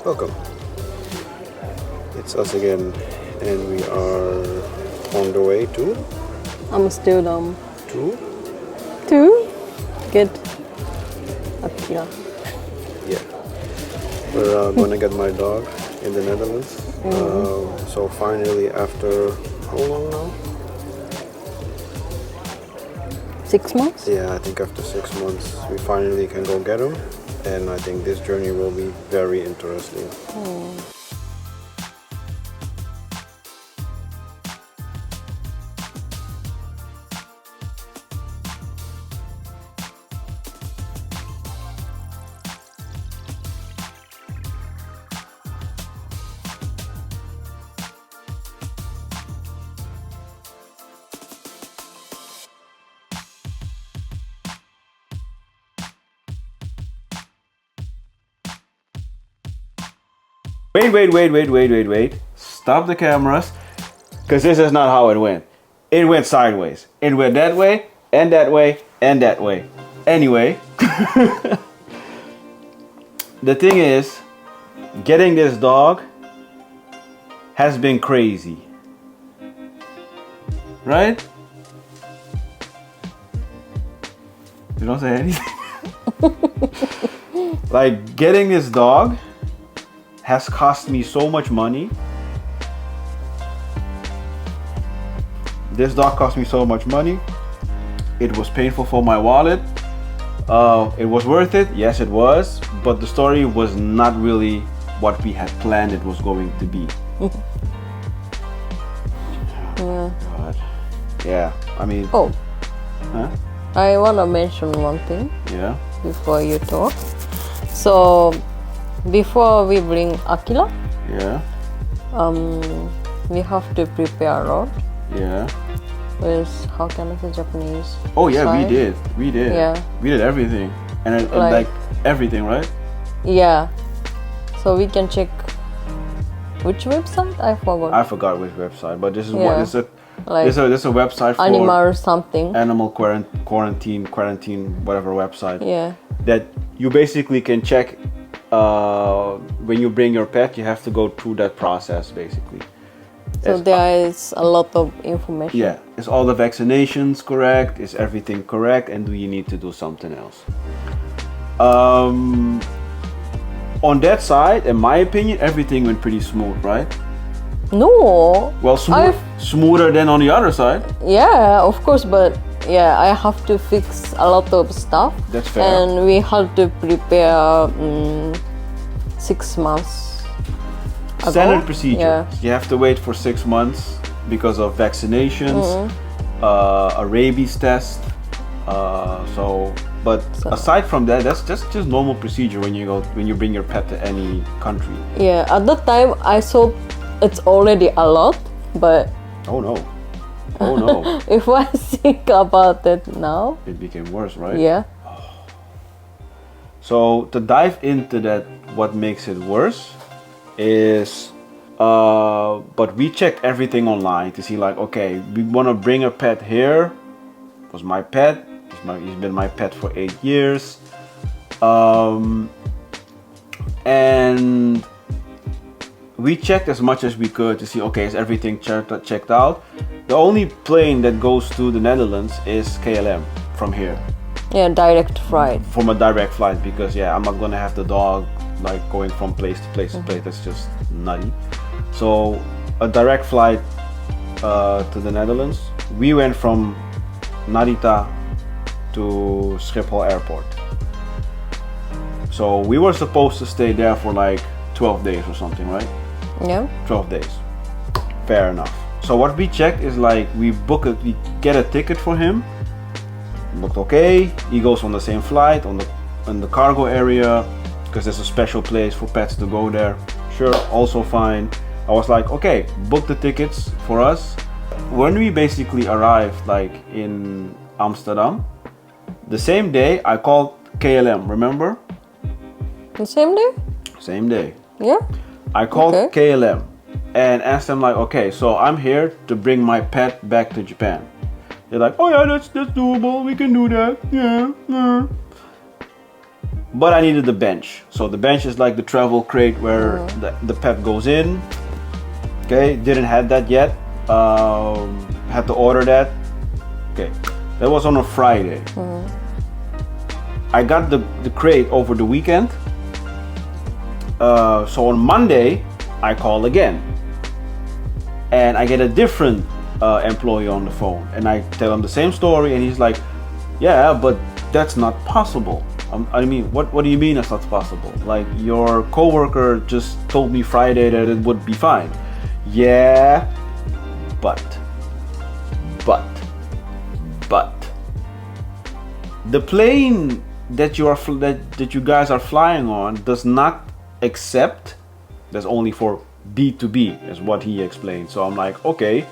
Welcome. It's us again, and we are on the way to Amsterdam. to Get Akira. yeah. We're gonna get my dog in the Netherlands. So finally, after how long now? 6 months? Yeah, I think after 6 months we finally can go get him, and I think this journey will be very interesting. Wait. Stop the cameras. Because this is not how it went. It went sideways. It went that way, and that way, and that way. Anyway. The thing is, getting this dog has been crazy. Right? You don't say anything? Like, getting this dog has cost me so much money. This dog cost me so much money. It was painful for my wallet. It was worth it, yes it was, but the story was not really what we had planned it was going to be. Yeah. God. Yeah, I mean, Oh, huh? I wanna mention one thing Yeah, before you talk. So, before we bring Akira, yeah, we have to prepare a road yeah. with, how can I say Japanese? Oh yeah, Sign? we did. Yeah. We did everything, and like everything, right? Yeah. So we can check which website? I forgot. I forgot which website, but this is Yeah. what it's a. Like This is a website for animal something. animal quarantine, whatever website. Yeah. That you basically can check when you bring your pet. You have to go through that process basically. So It's- there is a lot of information. Yeah, is all the vaccinations correct? Is everything correct? And do you need to do something else? On that side, in my opinion, everything went pretty smooth, right? No. Well, smoother than on the other side. Yeah, of course, but yeah, I have to fix a lot of stuff. That's fair. And we had to prepare 6 months ago. Standard procedure. Yeah. You have to wait for 6 months because of vaccinations, a rabies test. But aside from that, that's just normal procedure when you bring your pet to any country. Yeah, at that time I thought it's already a lot, but Oh no. Oh no. if I think about it now, It became worse, right? yeah. So to dive into that, what makes it worse is, but we checked everything online to see like, okay, we want to bring a pet here. It was my pet. He's been my pet for 8 years. And we checked as much as we could to see, okay, is everything checked out? The only plane that goes to the Netherlands is KLM from here. Yeah, direct flight. From a direct flight, because yeah, I'm not gonna have the dog like going from place to place to place. That's just nutty. So a direct flight to the Netherlands. We went from Narita to Schiphol Airport. So we were supposed to stay there for like 12 days or something, right? Yeah. 12 days. Fair enough. So what we checked is like we get a ticket for him. Looked okay. He goes on the same flight on the cargo area because there's a special place for pets to go there. Sure, also fine. I was like, okay, book the tickets for us. When we basically arrived like in Amsterdam, the same day I called KLM, remember? The same day? Same day. Yeah. I called Okay. KLM and asked them like, okay, so I'm here to bring my pet back to Japan. They're like, oh yeah, that's doable. We can do that. Yeah. but I needed the bench. So the bench is like the travel crate where the pet goes in. Okay, didn't have that yet. Had to order that. Okay, that was on a Friday. I got the crate over the weekend. So on Monday, I call again. And I get a different employee on the phone. And I tell him the same story, and he's like, yeah, but that's not possible. I mean, what do you mean that's not possible? Like, your coworker just told me Friday that it would be fine. Yeah, but the plane that you guys are flying on does not accept. That's only for B2B, is what he explained. So I'm like, okay,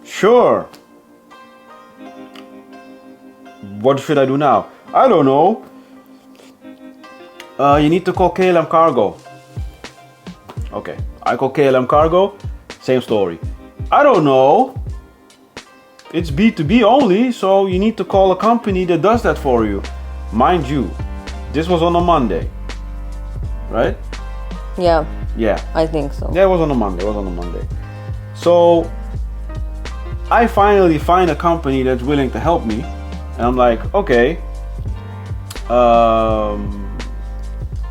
sure. What should I do now? I don't know. You need to call KLM Cargo. Okay, I call KLM Cargo. Same story. I don't know. It's B2B only, so you need to call a company that does that for you. Mind you, this was on a Monday, right? Yeah, Yeah. I think so. Yeah, it was on a Monday. So I finally find a company that's willing to help me, and I'm like, okay.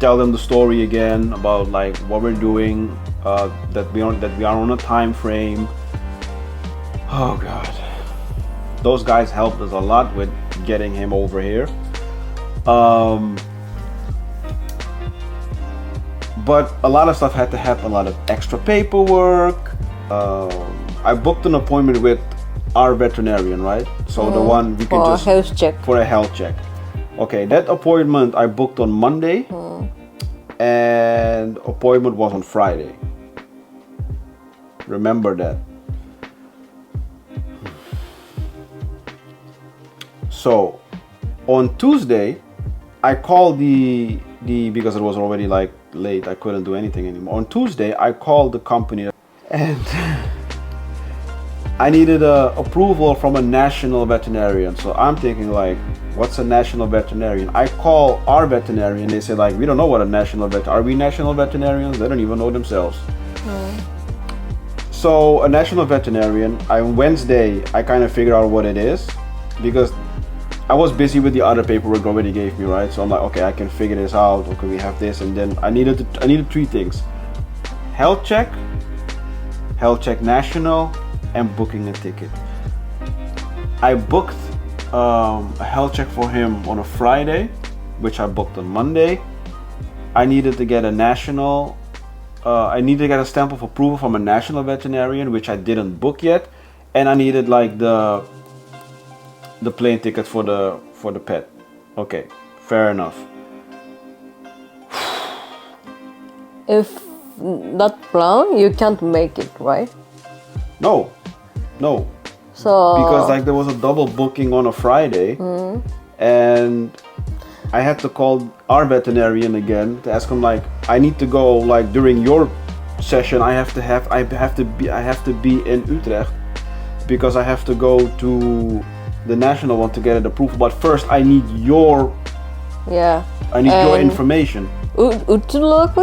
Tell them the story again about like what we're doing, that we are on a time frame. Oh God, those guys helped us a lot with getting him over here. But a lot of stuff had to happen, a lot of extra paperwork. I booked an appointment with our veterinarian, right? So the one we can just health check. For a health check. Okay, that appointment I booked on Monday, and appointment was on Friday. Remember that. So on Tuesday, I called the because it was already like late, I couldn't do anything anymore. On Tuesday, I called the company, and I needed approval from a national veterinarian. So I'm thinking like, what's a national veterinarian? I call our veterinarian. They say like, we don't know what a national vet. Are we national veterinarians? They don't even know themselves. So a national veterinarian. On Wednesday, I kind of figured out what it is, because I was busy with the other paperwork already gave me, right? So I'm like, okay, I can figure this out. Okay, we have this, and then I needed three things: health check national, and booking a ticket. I booked a health check for him on a Friday, which I booked on Monday. I needed to get a national. I needed to get a stamp of approval from a national veterinarian, which I didn't book yet, and I needed like the plane ticket for the pet. Okay, fair enough. If that plan, you can't make it, right? No. So Because like there was a double booking on a Friday, and I had to call our veterinarian again to ask him like, I need to go like during your session. I have to be in Utrecht, because I have to go to the national one to get it approved. But first, I need your your information. Utrecht?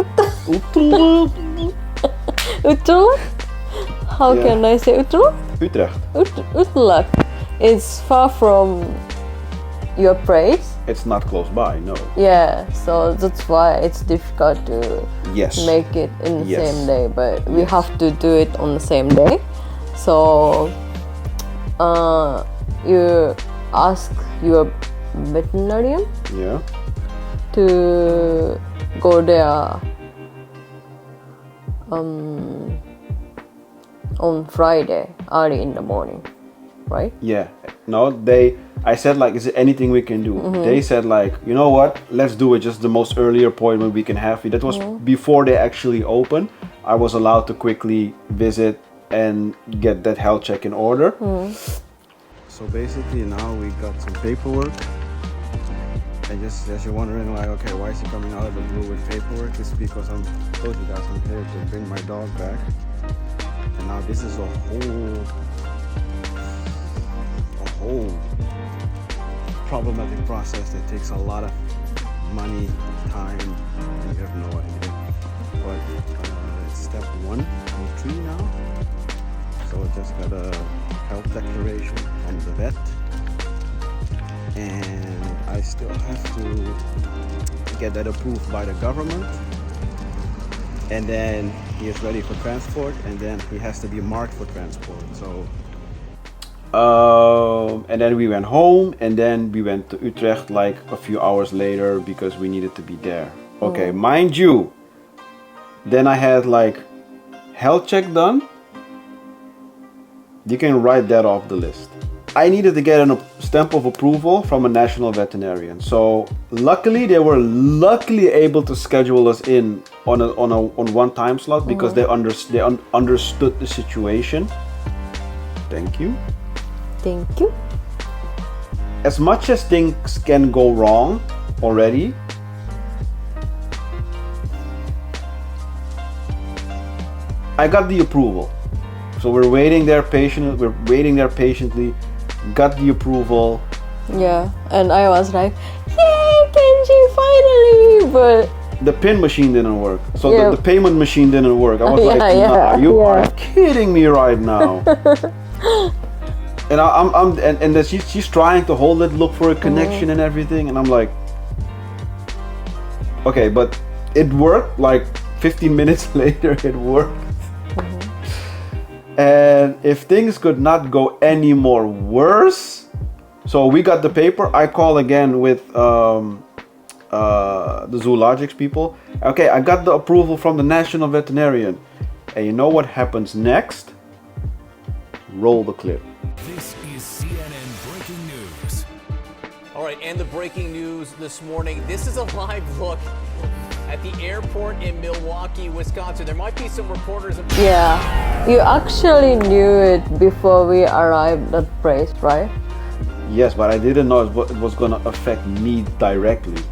How can I say Utrecht? Utrecht is far from your place. It's not close by, no. Yeah, so that's why it's difficult to make it in the same day, but we have to do it on the same day. So you ask your veterinarian to go there on Friday early in the morning, right? Yeah. No, I said like, is there anything we can do? They said like, you know what, let's do it just the most early appointment we can have. That was before they actually opened. I was allowed to quickly visit and get that health check in order. So basically now we got some paperwork. And just as you're wondering like, okay, why is he coming out of the blue with paperwork? It's because I told you guys I'm here to bring my dog back. And now this is a whole problematic process that takes a lot of money, time, and you have no idea. But it's step 1 and 3 now. So I just got a health declaration from the vet, and I still have to get that approved by the government, and then he is ready for transport, and then he has to be marked for transport. So and then we went home, and then we went to Utrecht like a few hours later because we needed to be there. Okay, mind you, then I had like health check done. You can write that off the list. I needed to get a stamp of approval from a national veterinarian. So luckily they were able to schedule us in on one time slot because they understood the situation. Thank you. Thank you. As much as things can go wrong already, I got the approval. So we're waiting there patiently, got the approval. Yeah, and I was like, yay, Kenji, finally! But the PIN machine didn't work. So the payment machine didn't work. I was nah, you are kidding me right now. And then she's trying to hold it, look for a connection and everything, and I'm like, okay, but it worked. Like 15 minutes later, it worked. And if things could not go any more worse, so we got the paper. I call again with the zoologics people. Okay, I got the approval from the national veterinarian. And you know what happens next? Roll the clip. This is CNN Breaking News. All right, and the breaking news this morning. This is a live look at the airport in Milwaukee, Wisconsin. There might be some reporters. Yeah, you actually knew it before we arrived at the place, right? Yes, but I didn't know it was going to affect me directly.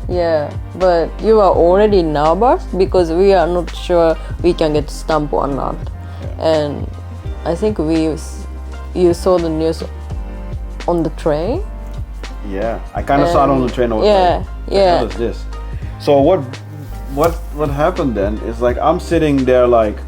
Yeah, but you were already nervous because we are not sure we can get stamp or not. Yeah. And I think you saw the news on the train. Yeah, I kind of saw it on the train. Yeah. What the hell is this? So what happened then is like I'm sitting there like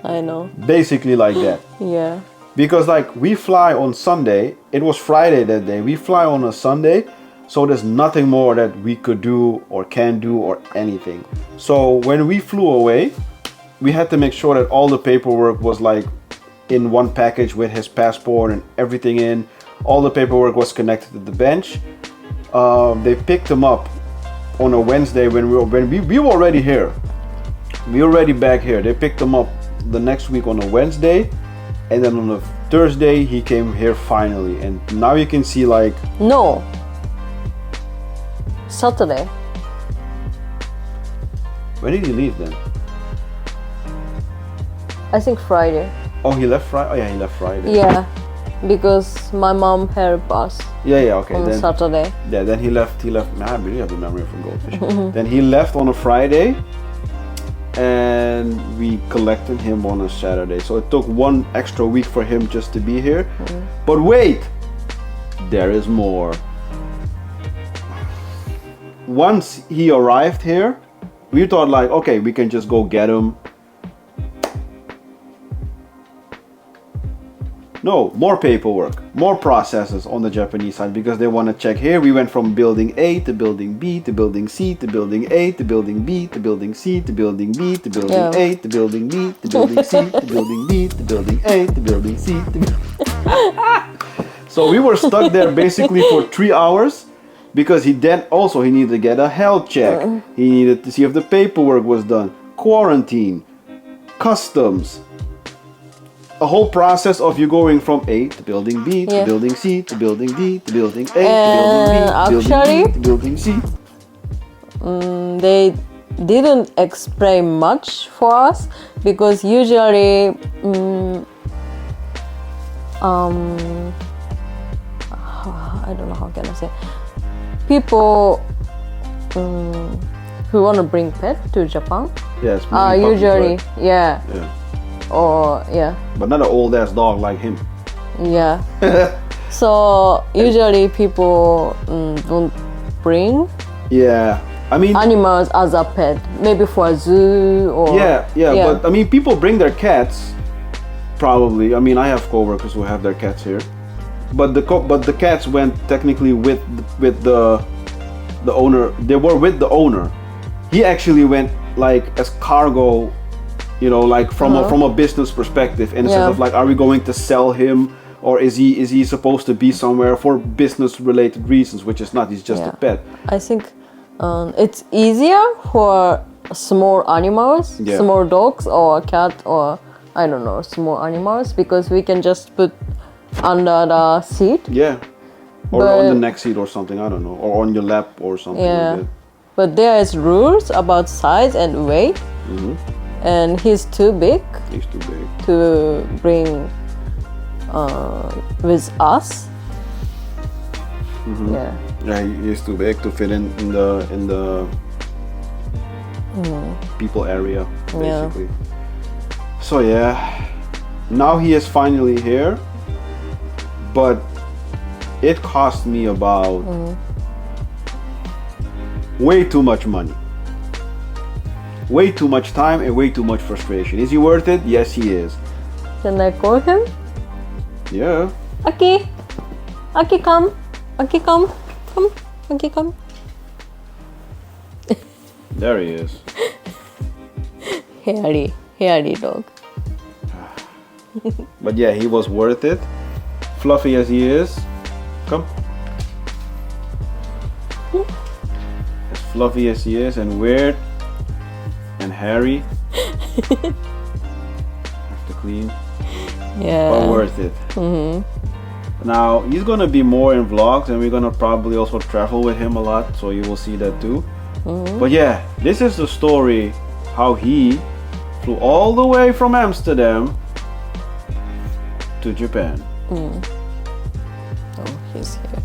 I know. Basically like that. Yeah. Because like we fly on Sunday, it was Friday that day. We fly on a Sunday, so there's nothing more that we could do or can do or anything. So when we flew away, we had to make sure that all the paperwork was like in one package with his passport and everything in. All the paperwork was connected to the bench. They picked him up on a Wednesday when we were already here. We were already back here. They picked him up the next week on a Wednesday, and then on a Thursday he came here finally. And now you can see like no, Saturday. When did he leave then? I think Friday. Oh, he left Friday. Oh yeah, he left Friday. Yeah, because my mom helped us. Yeah, okay. On then, Saturday. Yeah, then he left. Man, I really have the memory from goldfish. Then he left on a Friday, and we collected him on a Saturday. So it took 1 extra week for him just to be here. But wait, there is more. Once he arrived here, we thought like, okay, we can just go get him. No, more paperwork, more processes on the Japanese side because they want to check here. We went from building A to building B to building C to building A to building B to building C to building B to building A to building B to building C to building B to building A to building C to So we were stuck there basically for 3 hours because he needed to get a health check. He needed to see if the paperwork was done, quarantine, customs. A whole process of you going from A to building B to building C to building D to building A to building B to building D to building C. They didn't explain much for us because usually I don't know how can I say, people who wanna bring pet to Japan? Yes. Maybe puppies, Usually, right? yeah. Yeah. Or yeah, But not an old ass dog like him. yeah. So usually people don't bring Yeah. I mean. animals as a pet. Maybe for a zoo or Yeah. But I mean, people bring their cats. Probably. I mean, I have coworkers who have their cats here. But the cats went technically with the owner. They were with the owner. He actually went like as cargo, you know, like from a business perspective, in a sense of like, are we going to sell him, or is he supposed to be somewhere for business related reasons, which is not. He's just a pet. I think it's easier for small animals, small dogs or cat or I don't know, small animals, because we can just put under the seat. Yeah. Or on the neck seat or something, I don't know. Or on your lap or something like that. But there is rules about size and weight. And he's too big. He's too big. To bring with us. Yeah, he's too big to fit in the people area, basically. So yeah, now he is finally here, but it cost me about way too much money, way too much time, and way too much frustration. Is he worth it? Yes, he is. Can I call him? Yeah. Aki, Aki, come. Aki, come. Come. Aki, come. There he is. Hairy dog. But yeah, he was worth it. Fluffy as he is. Come. As fluffy as he is, and weird and hairy. Have to clean. Yeah. But worth it. Now he's gonna be more in vlogs, and we're gonna probably also travel with him a lot, so you will see that too. But yeah, this is the story how he flew all the way from Amsterdam to Japan. Oh, he's here.